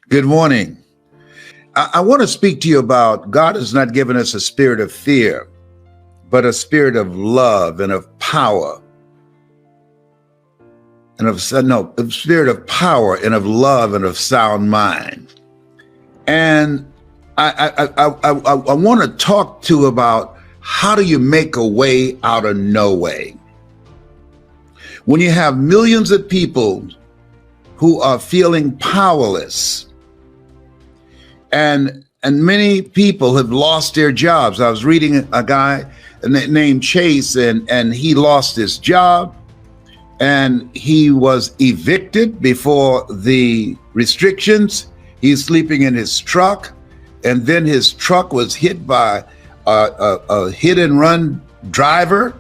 Good morning. I want to speak to you about God has not given us a spirit of fear, but a spirit of love and of power and a spirit of power and of love and of sound mind. And I want to talk to you about how do you make a way out of no way? When you have millions of people who are feeling powerless, and many people have lost their jobs. I was reading a guy named Chase, and he lost his job, and he was evicted before the restrictions. He's sleeping in his truck, and then his truck was hit by a hit and run driver,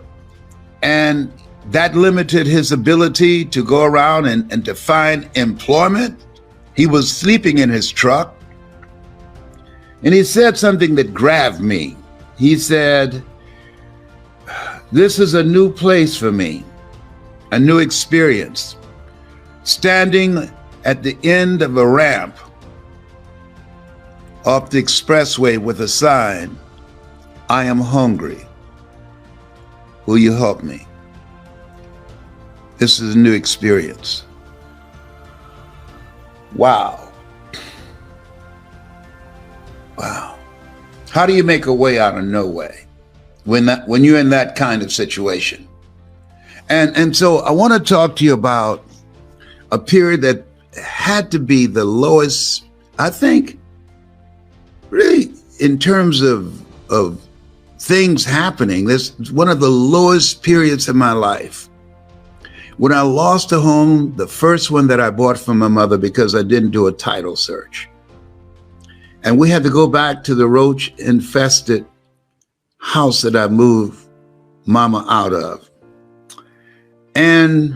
and that limited his ability to go around and to find employment. He was sleeping in his truck. And he said something that grabbed me. He said, "This is a new place for me, a new experience. Standing at the end of a ramp off the expressway with a sign, 'I am hungry. Will you help me?' This is a new experience." Wow. Wow. How do you make a way out of no way when you're in that kind of situation? And so I want to talk to you about a period that had to be the lowest, I think, really in terms of things happening. This is one of the lowest periods in my life. When I lost a home, the first one that I bought from my mother because I didn't do a title search. And we had to go back to the roach-infested house that I moved Mama out of. And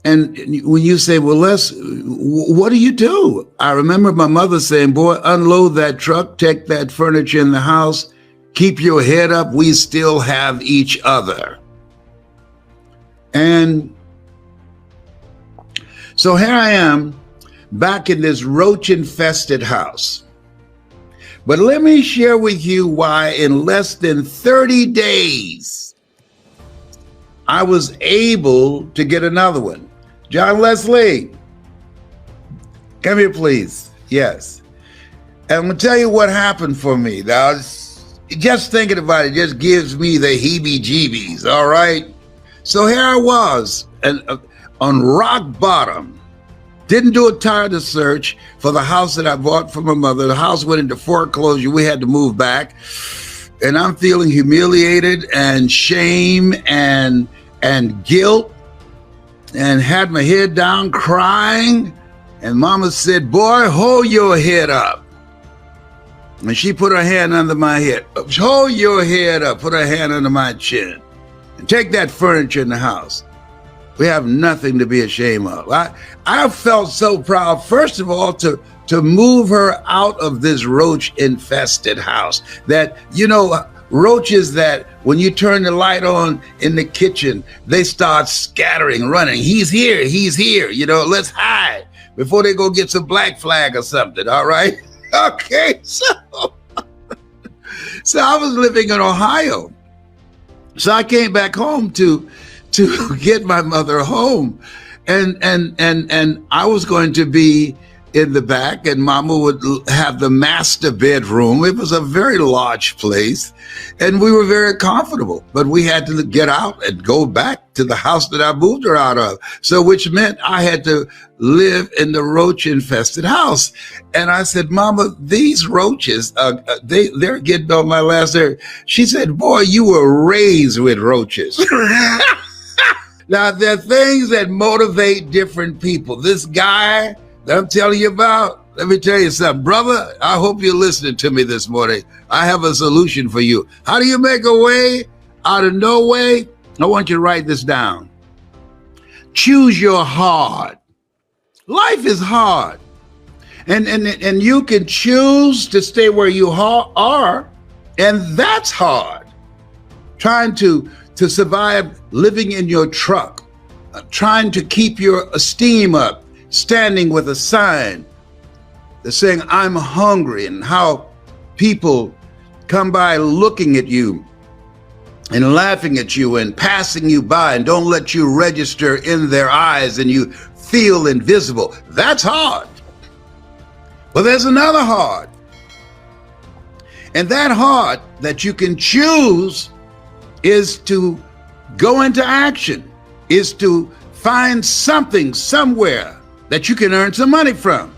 when you say, well, what do you do? I remember my mother saying, boy, unload that truck, take that furniture in the house, keep your head up, we still have each other. And so here I am, back in this roach-infested house. But let me share with you why in less than 30 days, I was able to get another one. John Leslie, come here, please. Yes. And I'm going to tell you what happened for me. Now, just thinking about it just gives me the heebie-jeebies, all right? So here I was, and on rock bottom. Didn't do a title search for the house that I bought from my mother. The house went into foreclosure. We had to move back. And I'm feeling humiliated and shame and guilt, and had my head down crying. And Mama said, boy, hold your head up. And she put her hand under my head. Hold your head up. Put her hand under my chin. And take that furniture in the house. We have nothing to be ashamed of. I felt so proud, first of all, to move her out of this roach-infested house. That, roaches that when you turn the light on in the kitchen, they start scattering, running. He's here, let's hide before they go get some black flag or something, all right? Okay, so I was living in Ohio. So I came back home to get my mother home, and I was going to be in the back, and Mama would have the master bedroom. It was a very large place, and we were very comfortable, but we had to get out and go back to the house that I moved her out of. So which meant I had to live in the roach-infested house. And I said, Mama, these roaches, they're getting on my last nerve. She said, boy, you were raised with roaches. Now, there are things that motivate different people. This guy that I'm telling you about, let me tell you something. Brother, I hope you're listening to me this morning. I have a solution for you. How do you make a way out of no way? I want you to write this down. Choose your hard. Life is hard. And you can choose to stay where you are, and that's hard. Trying to survive living in your truck, trying to keep your esteem up, standing with a sign that's saying, I'm hungry, and how people come by looking at you and laughing at you and passing you by and don't let you register in their eyes and you feel invisible. That's hard. But there's another hard. And that hard that you can choose is to go into action, is to find something somewhere that you can earn some money from.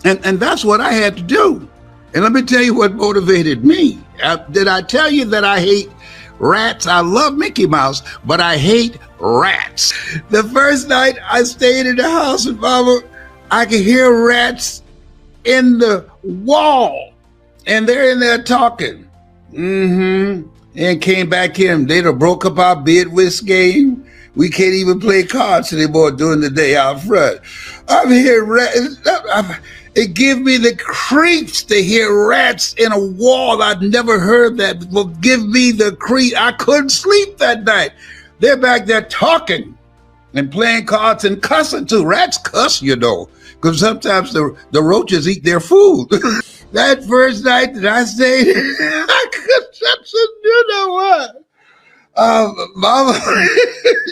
And that's what I had to do. And let me tell you what motivated me. Did I tell you that I hate rats? I love Mickey Mouse, but I hate rats. The first night I stayed in the house with Mama, I could hear rats in the wall, and they're in there talking. And came back in. They'd have broke up our bid whist game. We can't even play cards anymore during the day out front. I'm hearing rats. It gives me the creeps to hear rats in a wall. I'd never heard that before. Give me the creep. I couldn't sleep that night. They're back there talking and playing cards and cussing too. Rats cuss, you know, because sometimes the roaches eat their food. That first night that I stayed, I could, you know what? Mama,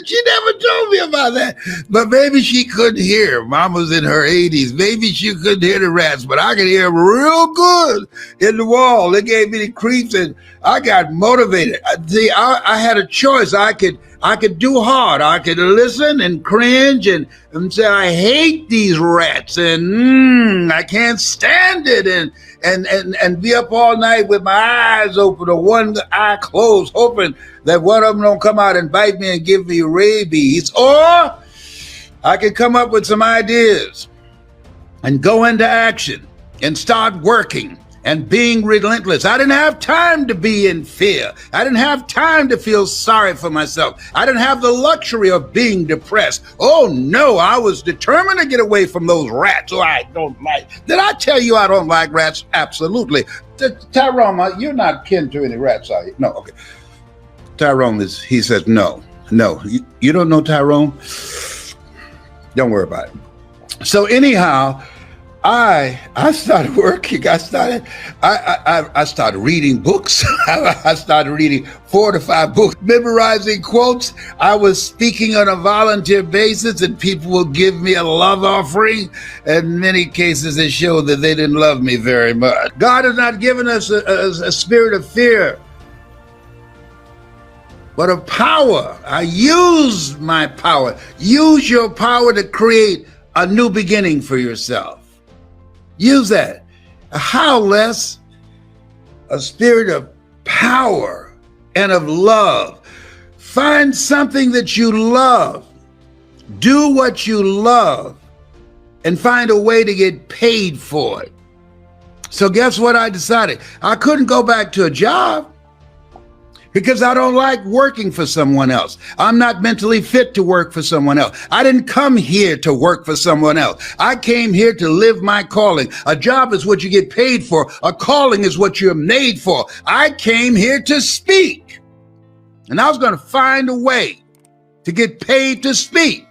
she never told me about that, but maybe she couldn't hear. Mama's in her 80s. Maybe she couldn't hear the rats, but I could hear them real good in the wall. They gave me the creeps, and I got motivated. See, I had a choice. I could do hard. I could listen and cringe and say, I hate these rats, and I can't stand it, and be up all night with my eyes open or one eye closed, hoping that one of them don't come out and bite me and give me rabies. Or I could come up with some ideas and go into action and start working and being relentless. I didn't have time to be in fear. I didn't have time to feel sorry for myself. I didn't have the luxury of being depressed. Oh no, I was determined to get away from those rats who I don't like. Did I tell you I don't like rats? Absolutely. Tyrone, you're not kin to any rats, are you? No, okay. Tyrone he says, no. You don't know Tyrone? Don't worry about it. So anyhow, I started working. I started reading books. I started reading 4 to 5 books, memorizing quotes. I was speaking on a volunteer basis, and people would give me a love offering. In many cases, it showed that they didn't love me very much. God has not given us a spirit of fear, but of power. I use my power. Use your power to create a new beginning for yourself. Use that. How less a spirit of power and of love. Find something that you love. Do what you love and find a way to get paid for it. So guess what I decided? I couldn't go back to a job because I don't like working for someone else. I'm not mentally fit to work for someone else. I didn't come here to work for someone else. I came here to live my calling. A job is what you get paid for. A calling is what you're made for. I came here to speak, and I was going to find a way to get paid to speak.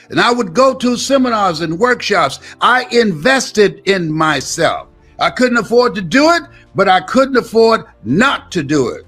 And I would go to seminars and workshops. I invested in myself. I couldn't afford to do it, but I couldn't afford not to do it.